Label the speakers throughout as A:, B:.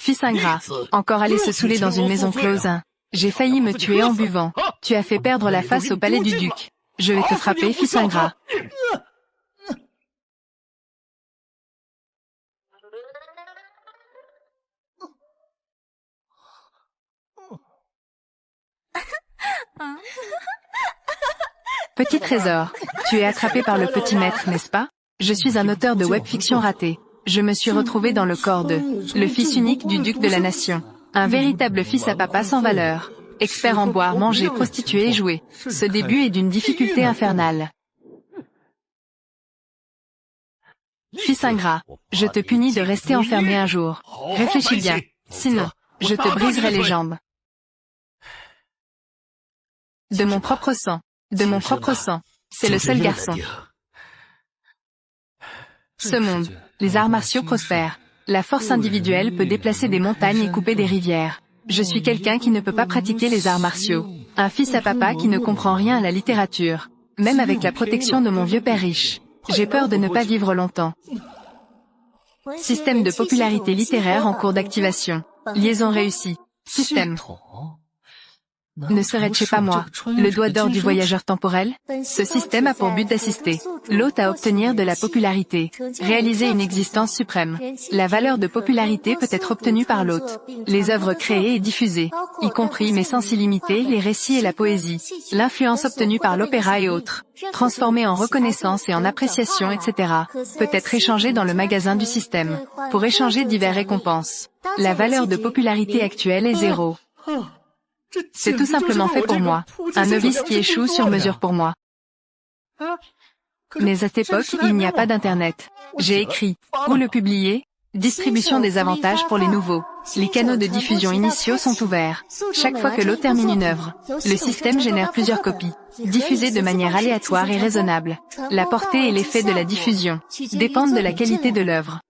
A: Fils ingrat, encore allé se saouler dans une maison close. J'ai failli me tuer en buvant. Tu as fait perdre la face au palais du duc. Je vais te frapper, fils ingrat. Petit trésor, tu es attrapé par le petit maître, n'est-ce pas? Je suis un auteur de webfiction raté. Je me suis retrouvé dans le corps de le fils unique du duc de la nation. Un véritable fils à papa sans valeur. Expert en boire, manger, prostituer et jouer. Ce début est d'une difficulté infernale. Fils ingrat, je te punis de rester enfermé un jour. Réfléchis bien, sinon, je te briserai les jambes. De mon propre sang. De mon propre sang. C'est le seul garçon. Ce monde, les arts martiaux prospèrent. La force individuelle peut déplacer des montagnes et couper des rivières. Je suis quelqu'un qui ne peut pas pratiquer les arts martiaux. Un fils à papa qui ne comprend rien à la littérature. Même avec la protection de mon vieux père riche. J'ai peur de ne pas vivre longtemps. Système de popularité littéraire en cours d'activation. Liaison réussie. Système. Ne serait-ce pas moi, le doigt d'or du voyageur temporel? Ce système a pour but d'assister l'hôte à obtenir de la popularité, réaliser une existence suprême. La valeur de popularité peut être obtenue par l'hôte. Les œuvres créées et diffusées, y compris mais sans illimité, les récits et la poésie. L'influence obtenue par l'opéra et autres, transformée en reconnaissance et en appréciation, etc., peut être échangée dans le magasin du système, pour échanger diverses récompenses. La valeur de popularité actuelle est 0. C'est tout simplement fait pour moi. Un novice qui échoue sur mesure pour moi. Mais à cette époque, il n'y a pas d'internet. J'ai écrit. Où le publier? Distribution des avantages pour les nouveaux. Les canaux de diffusion initiaux sont ouverts. Chaque fois que l'auteur termine une œuvre, le système génère plusieurs copies, diffusées de manière aléatoire et raisonnable. La portée et l'effet de la diffusion dépendent de la qualité de l'œuvre.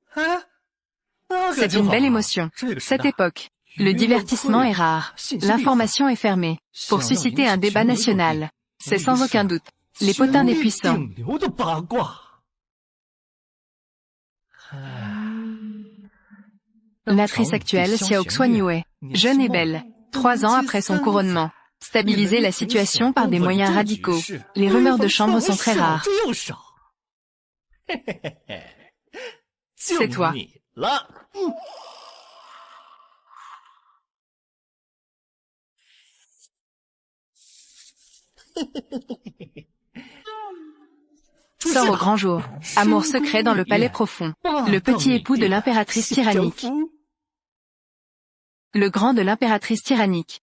A: C'est une belle émotion. Cette époque. Le divertissement est rare. L'information est fermée. Pour susciter un débat national. C'est sans aucun doute. Les potins des puissants. L'actrice actuelle, Xiao Xuanyue, jeune et belle, 3 ans après son couronnement. Stabiliser la situation par des moyens radicaux. Les rumeurs de chambre sont très rares. C'est toi. Sort au grand jour. Amour secret dans le palais profond. Le petit époux de l'impératrice tyrannique. Le grand de l'impératrice tyrannique.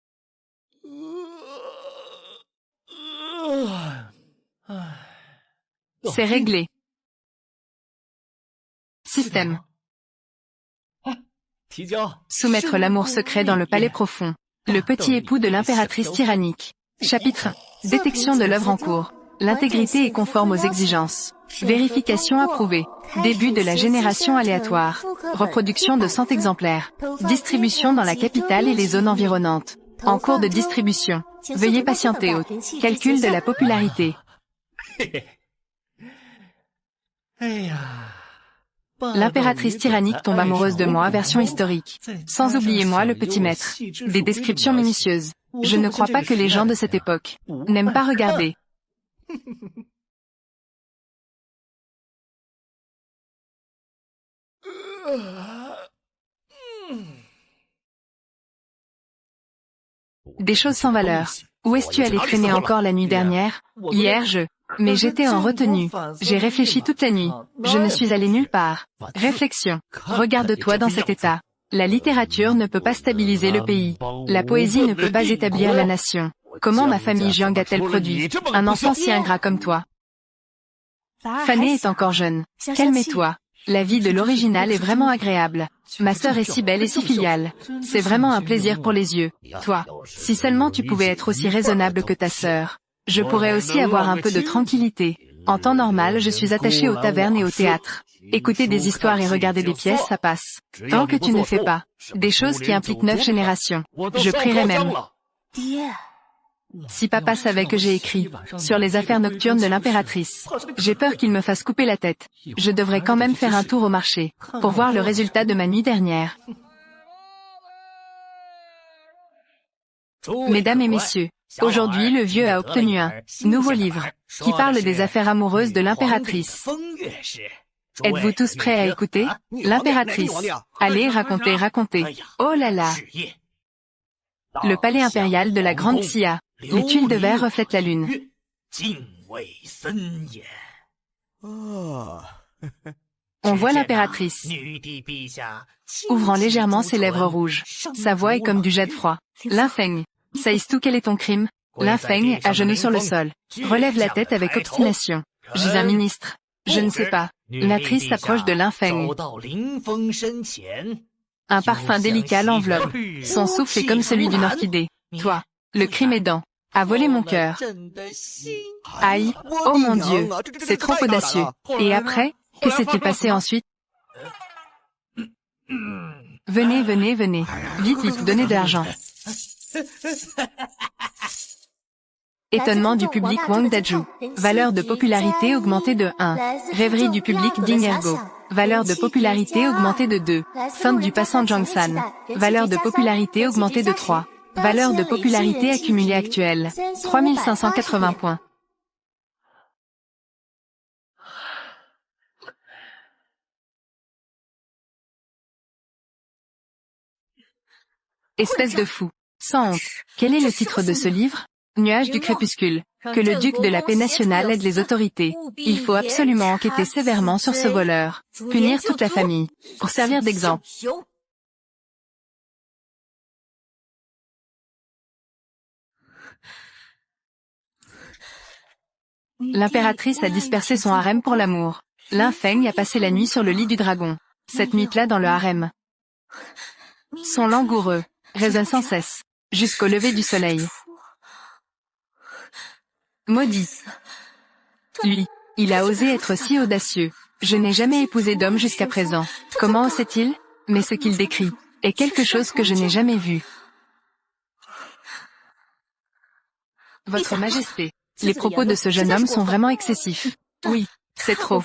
A: C'est réglé. Système. Soumettre l'amour secret dans le palais profond. Le petit époux de l'impératrice tyrannique. Chapitre 1. Détection de l'œuvre en cours. L'intégrité est conforme aux exigences. Vérification approuvée. Début de la génération aléatoire. Reproduction de 100 exemplaires. Distribution dans la capitale et les zones environnantes. En cours de distribution. Veuillez patienter au calcul de la popularité. L'impératrice tyrannique tombe amoureuse de moi, version historique. Sans oublier moi, le petit maître. Des descriptions minutieuses. Je ne crois pas que les gens de cette époque n'aiment pas regarder. Des choses sans valeur. Où es-tu allé traîner encore la nuit dernière? Hier Mais j'étais en retenue. J'ai réfléchi toute la nuit. Je ne suis allé nulle part. Réflexion. Regarde-toi dans cet état. La littérature ne peut pas stabiliser le pays. La poésie ne peut pas établir la nation. Comment ma famille Jiang a-t-elle produit un enfant si ingrat comme toi? Fanny est encore jeune. Calme-toi. La vie de l'original est vraiment agréable. Ma sœur est si belle et si filiale. C'est vraiment un plaisir pour les yeux. Toi, si seulement tu pouvais être aussi raisonnable que ta sœur. Je pourrais aussi avoir un peu de tranquillité. En temps normal, je suis attachée aux tavernes et au théâtre. Écouter des histoires et regarder des pièces, ça passe. Tant que tu ne fais pas des choses qui impliquent 9 générations. Je prierais même. Si papa savait que j'ai écrit sur les affaires nocturnes de l'impératrice, j'ai peur qu'il me fasse couper la tête. Je devrais quand même faire un tour au marché pour voir le résultat de ma nuit dernière. Mesdames et messieurs, aujourd'hui le vieux a obtenu un nouveau livre qui parle des affaires amoureuses de l'impératrice. Êtes-vous tous prêts à écouter? L'impératrice. Allez, racontez, racontez. Oh là là! Le palais impérial de la Grande Xia. Les tuiles de verre reflètent la lune. On voit l'impératrice, ouvrant légèrement ses lèvres rouges. Sa voix est comme du jade froid. Linfeng. Sais-tu quel est ton crime? Linfeng, à genoux sur le sol, relève la tête avec obstination. J'ai un ministre. Je ne sais pas. L'actrice s'approche de Linfeng. Un parfum délicat l'enveloppe. Son souffle est comme celui d'une orchidée. Toi, le crime aidant, a volé mon cœur. Aïe, oh mon Dieu, c'est trop audacieux. Et après, que s'est-il passé ensuite? Venez, venez, venez. Vite, vite, donnez de l'argent. Étonnement du public Wang Daju. Valeur de popularité augmentée de 1. Rêverie du public Ding Ergo. Valeur de popularité augmentée de 2. Feinte du passant Zhang San. Valeur de popularité augmentée de 3. Valeur de popularité accumulée actuelle. 3580 points. Espèce de fou. Sans honte. Quel est le titre de ce livre? Nuage du crépuscule. Que le duc de la paix nationale aide les autorités. Il faut absolument enquêter sévèrement sur ce voleur. Punir toute la famille. Pour servir d'exemple. L'impératrice a dispersé son harem pour l'amour. Linfeng a passé la nuit sur le lit du dragon. Cette nuit-là dans le harem. Son langoureux résonne sans cesse, jusqu'au lever du soleil. Maudit. Lui, il a osé être si audacieux. Je n'ai jamais épousé d'homme jusqu'à présent. Comment osait-il? Mais ce qu'il décrit est quelque chose que je n'ai jamais vu. Votre Majesté, les propos de ce jeune homme sont vraiment excessifs. Oui, c'est trop.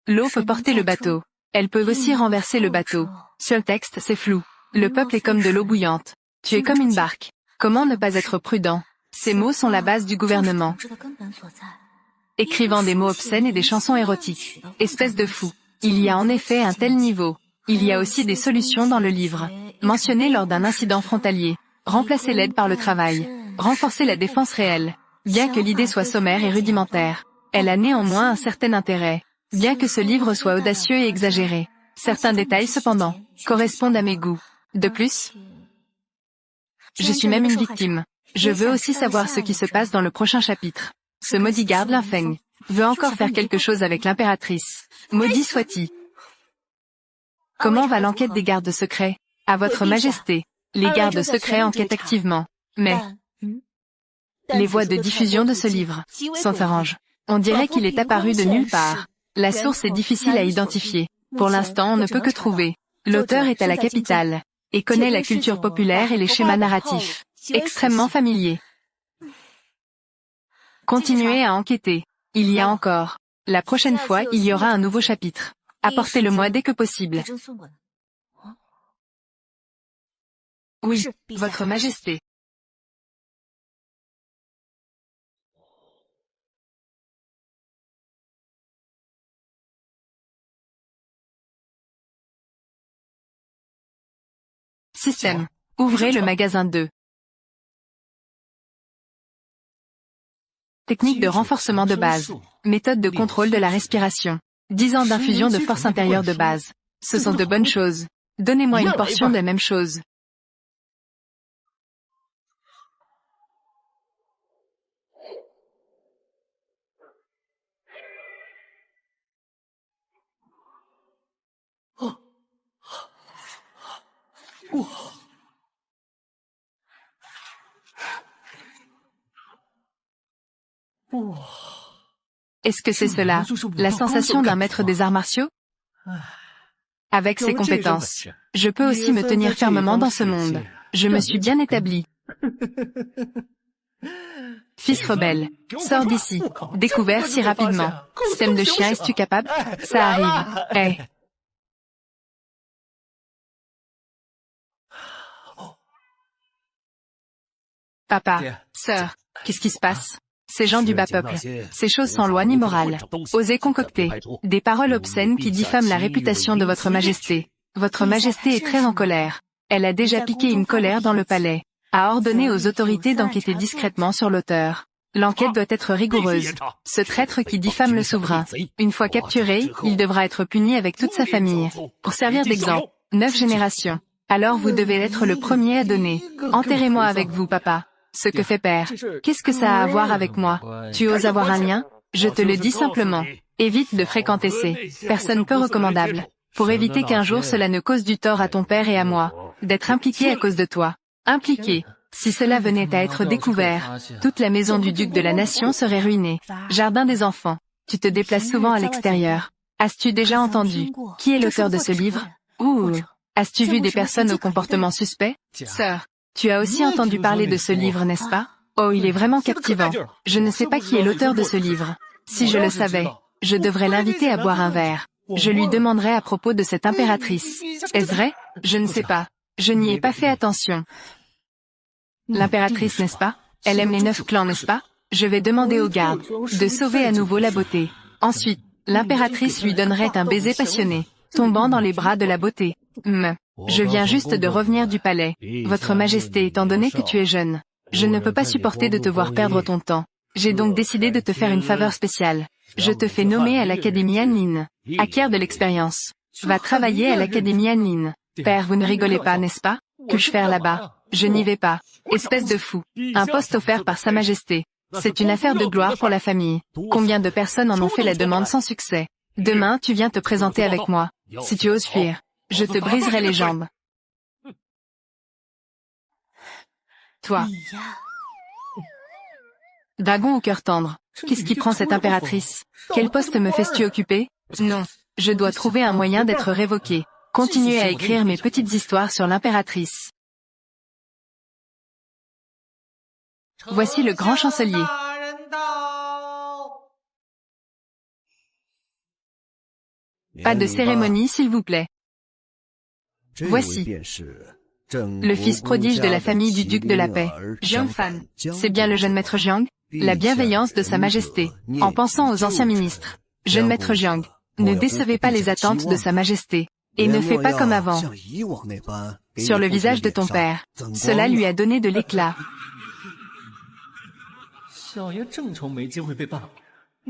A: L'eau peut porter le bateau. Elle peut aussi renverser le bateau. Sur le texte, c'est flou. Le peuple est comme de l'eau bouillante. Tu es comme une barque. Comment ne pas être prudent? Ces mots sont la base du gouvernement. Écrivant des mots obscènes et des chansons érotiques. Espèce de fou. Il y a en effet un tel niveau. Il y a aussi des solutions dans le livre. Mentionnées lors d'un incident frontalier. Remplacer l'aide par le travail. Renforcer la défense réelle. Bien que l'idée soit sommaire et rudimentaire, elle a néanmoins un certain intérêt. Bien que ce livre soit audacieux et exagéré. Certains détails cependant correspondent à mes goûts. De plus, je suis même une victime. Je veux aussi savoir ce qui se passe dans le prochain chapitre. Ce maudit garde Linfeng veut encore faire quelque chose avec l'impératrice. Maudit soit-il. Comment va l'enquête des gardes secrets? À votre Majesté, les gardes secrets enquêtent activement. Mais les voies de diffusion de ce livre sont arranges. On dirait qu'il est apparu de nulle part. La source est difficile à identifier. Pour l'instant, on ne peut que trouver. L'auteur est à la capitale et connaît la culture populaire et les schémas narratifs, extrêmement familiers. Continuez à enquêter. Il y a encore. La prochaine fois, il y aura un nouveau chapitre. Apportez-le-moi dès que possible. Oui, Votre Majesté. Système. Ouvrez le magasin 2. Technique de renforcement de base. Méthode de contrôle de la respiration. 10 ans d'infusion de force intérieure de base. Ce sont de bonnes choses. Donnez-moi une portion de même chose. Est-ce que c'est cela, la sensation d'un maître des arts martiaux? Avec ses compétences, je peux aussi me tenir fermement dans ce monde. Je me suis bien établi. Fils rebelle, sors d'ici. Découvert si rapidement. Système de chien, es-tu capable? Ça arrive. Hey. Papa, sœur, qu'est-ce qui se passe? Ces gens du bas peuple, ces choses sans loi ni morale, osez concocter des paroles obscènes qui diffament la réputation de votre majesté. Votre majesté est très en colère. Elle a déjà piqué une colère dans le palais, a ordonné aux autorités d'enquêter discrètement sur l'auteur. L'enquête doit être rigoureuse. Ce traître qui diffame le souverain, une fois capturé, il devra être puni avec toute sa famille. Pour servir d'exemple, 9 générations. Alors vous devez être le premier à donner. Enterrez-moi avec vous, papa. Ce que fait père. Qu'est-ce que ça a à voir avec moi? Tu oses avoir un lien? Je te le dis simplement. Évite de fréquenter ces personnes peu recommandables. Pour éviter qu'un jour cela ne cause du tort à ton père et à moi. D'être impliqué à cause de toi. Impliqué. Si cela venait à être découvert, toute la maison du duc de la nation serait ruinée. Jardin des enfants. Tu te déplaces souvent à l'extérieur. As-tu déjà entendu? Qui est l'auteur de ce livre? Ouh. As-tu vu des personnes au comportement suspect? Sœur, tu as aussi entendu parler de ce livre, n'est-ce pas? Oh, il est vraiment captivant. Je ne sais pas qui est l'auteur de ce livre. Si je le savais, je devrais l'inviter à boire un verre. Je lui demanderai à propos de cette impératrice. Est-ce vrai? Je ne sais pas. Je n'y ai pas fait attention. L'impératrice, n'est-ce pas? Elle aime les 9 clans, n'est-ce pas? Je vais demander aux gardes de sauver à nouveau la beauté. Ensuite, l'impératrice lui donnerait un baiser passionné, tombant dans les bras de la beauté. Je viens juste de revenir du palais. Votre Majesté, étant donné que tu es jeune, je ne peux pas supporter de te voir perdre ton temps. J'ai donc décidé de te faire une faveur spéciale. Je te fais nommer à l'Académie Anlin. Acquiert de l'expérience. Va travailler à l'Académie Anlin. Père, vous ne rigolez pas, n'est-ce pas? Que-je faire là-bas? Je n'y vais pas. Espèce de fou. Un poste offert par Sa Majesté. C'est une affaire de gloire pour la famille. Combien de personnes en ont fait la demande sans succès? Demain, tu viens te présenter avec moi. Si tu oses fuir, je te briserai les jambes. Toi. Dragon au cœur tendre. Qu'est-ce qui prend cette impératrice? Quel poste me fais-tu occuper? Non. Je dois trouver un moyen d'être révoqué. Continuez à écrire mes petites histoires sur l'impératrice. Voici le grand chancelier. Pas de cérémonie, s'il vous plaît. Voici. Le fils prodige de la famille du duc de la paix, Jiang Fan. C'est bien le jeune maître Jiang? La bienveillance de Sa Majesté. En pensant aux anciens ministres. Jeune maître Jiang, ne décevez pas les attentes de Sa Majesté. Et ne fais pas comme avant. Sur le visage de ton père. Cela lui a donné de l'éclat.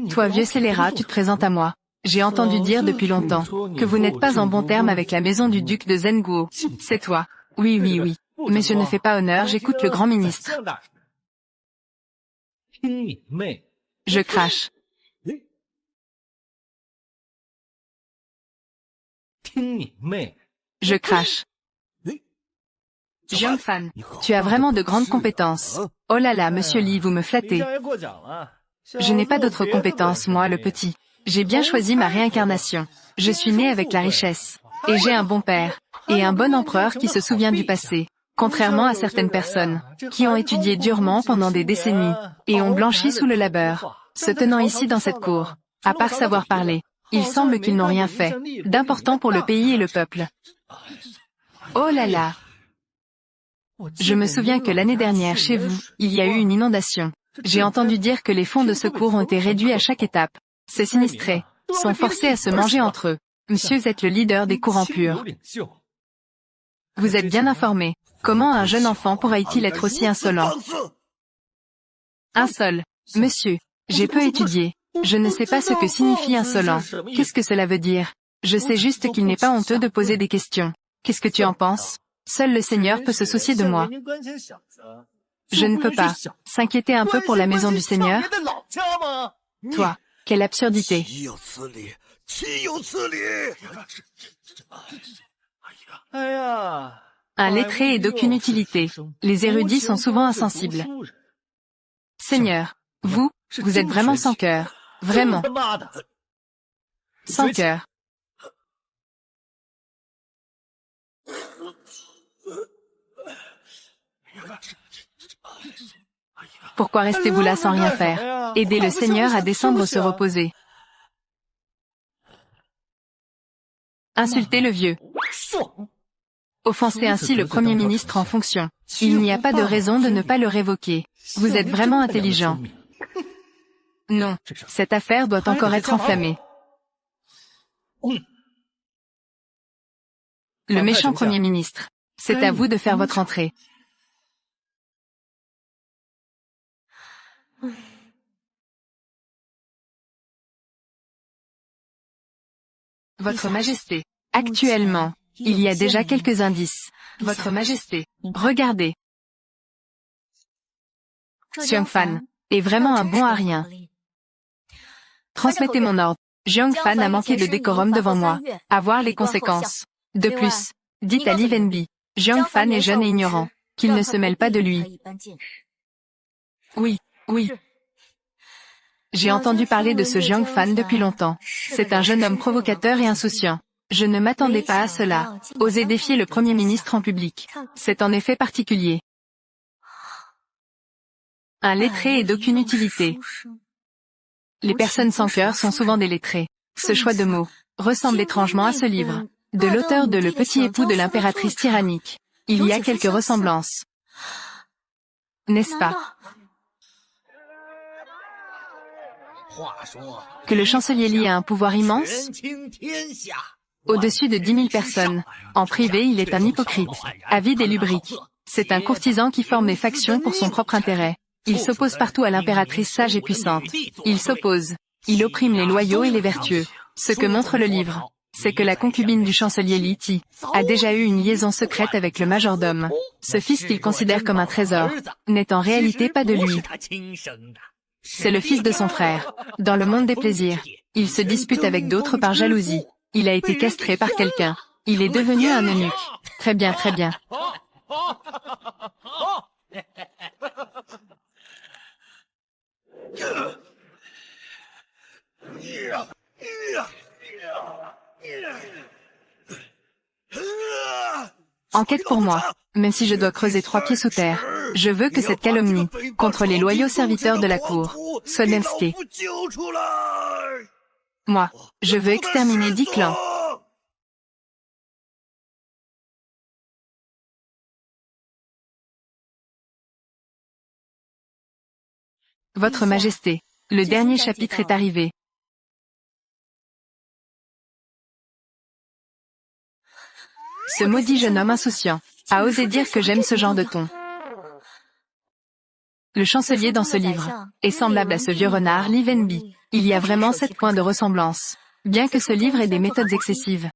A: Toi, vieux scélérat, tu te présentes à moi. J'ai entendu dire depuis longtemps que vous n'êtes pas en bon terme avec la maison du duc de Zhenguo. C'est toi. Oui, oui, oui. Mais je ne fais pas honneur, j'écoute le grand ministre. Je crache. Je crache. Jiang Fan, tu as vraiment de grandes compétences. Oh là là, monsieur Li, vous me flattez. Je n'ai pas d'autres compétences, moi, le petit. J'ai bien choisi ma réincarnation. Je suis né avec la richesse. Et j'ai un bon père. Et un bon empereur qui se souvient du passé. Contrairement à certaines personnes, qui ont étudié durement pendant des décennies, et ont blanchi sous le labeur, se tenant ici dans cette cour. À part savoir parler, il semble qu'ils n'ont rien fait d'important pour le pays et le peuple. Oh là là! Je me souviens que l'année dernière chez vous, il y a eu une inondation. J'ai entendu dire que les fonds de secours ont été réduits à chaque étape. Ces sinistrés sont forcés à se manger entre eux. Monsieur, vous êtes le leader des courants purs. Vous êtes bien informé. Comment un jeune enfant pourrait-il être aussi insolent? Insol. Monsieur, j'ai peu étudié. Je ne sais pas ce que signifie insolent. Qu'est-ce que cela veut dire? Je sais juste qu'il n'est pas honteux de poser des questions. Qu'est-ce que tu en penses? Seul le Seigneur peut se soucier de moi. Je ne peux pas. S'inquiéter un peu pour la maison du Seigneur? Toi, quelle absurdité. Un lettré est d'aucune utilité. Les érudits sont souvent insensibles. Seigneur, vous êtes vraiment sans cœur. Vraiment. Sans cœur. Pourquoi restez-vous là sans rien faire? Aidez le Seigneur à descendre se reposer. Insultez le vieux. Offenser ainsi le Premier ministre en fonction. Il n'y a pas de raison de ne pas le révoquer. Vous êtes vraiment intelligent. Non, cette affaire doit encore être enflammée. Le méchant Premier ministre. C'est à vous de faire votre entrée. Votre Majesté. Actuellement, il y a déjà quelques indices. Votre Majesté. Regardez. Xiang Fan est vraiment un bon à rien. Transmettez mon ordre. Xiang Fan a manqué de décorum devant moi. À voir les conséquences. De plus, dites à Li Wenbi. Xiang Fan est jeune et ignorant. Qu'il ne se mêle pas de lui. Oui, oui. J'ai entendu parler de ce Xiang Fan depuis longtemps. C'est un jeune homme provocateur et insouciant. Je ne m'attendais pas à cela. Oser défier le Premier ministre en public. C'est en effet particulier. Un lettré est d'aucune utilité. Les personnes sans cœur sont souvent des lettrés. Ce choix de mots ressemble étrangement à ce livre. De l'auteur de Le petit époux de l'impératrice tyrannique. Il y a quelques ressemblances. N'est-ce pas? Que le chancelier Li a un pouvoir immense? Au-dessus de 10 000 personnes. En privé, il est un hypocrite, avide et lubrique. C'est un courtisan qui forme des factions pour son propre intérêt. Il s'oppose partout à l'impératrice sage et puissante. Il s'oppose. Il opprime les loyaux et les vertueux. Ce que montre le livre, c'est que la concubine du chancelier Li Ti a déjà eu une liaison secrète avec le majordome. Ce fils qu'il considère comme un trésor n'est en réalité pas de lui. C'est le fils de son frère. Dans le monde des plaisirs, il se dispute avec d'autres par jalousie. Il a été castré par quelqu'un. Il est devenu un eunuque. Très bien, très bien. Enquête pour moi, même si je dois creuser 3 pieds sous terre. Je veux que cette calomnie, contre les loyaux serviteurs de la cour, soit démasquée. Moi, je veux exterminer 10 clans. Votre Majesté, le dernier chapitre est arrivé. Ce maudit jeune homme insouciant a osé dire que j'aime ce genre de ton. Le chancelier dans ce livre est semblable à ce vieux renard Li Wenbi. Il y a vraiment 7 points de ressemblance. Bien que ce livre ait des méthodes excessives,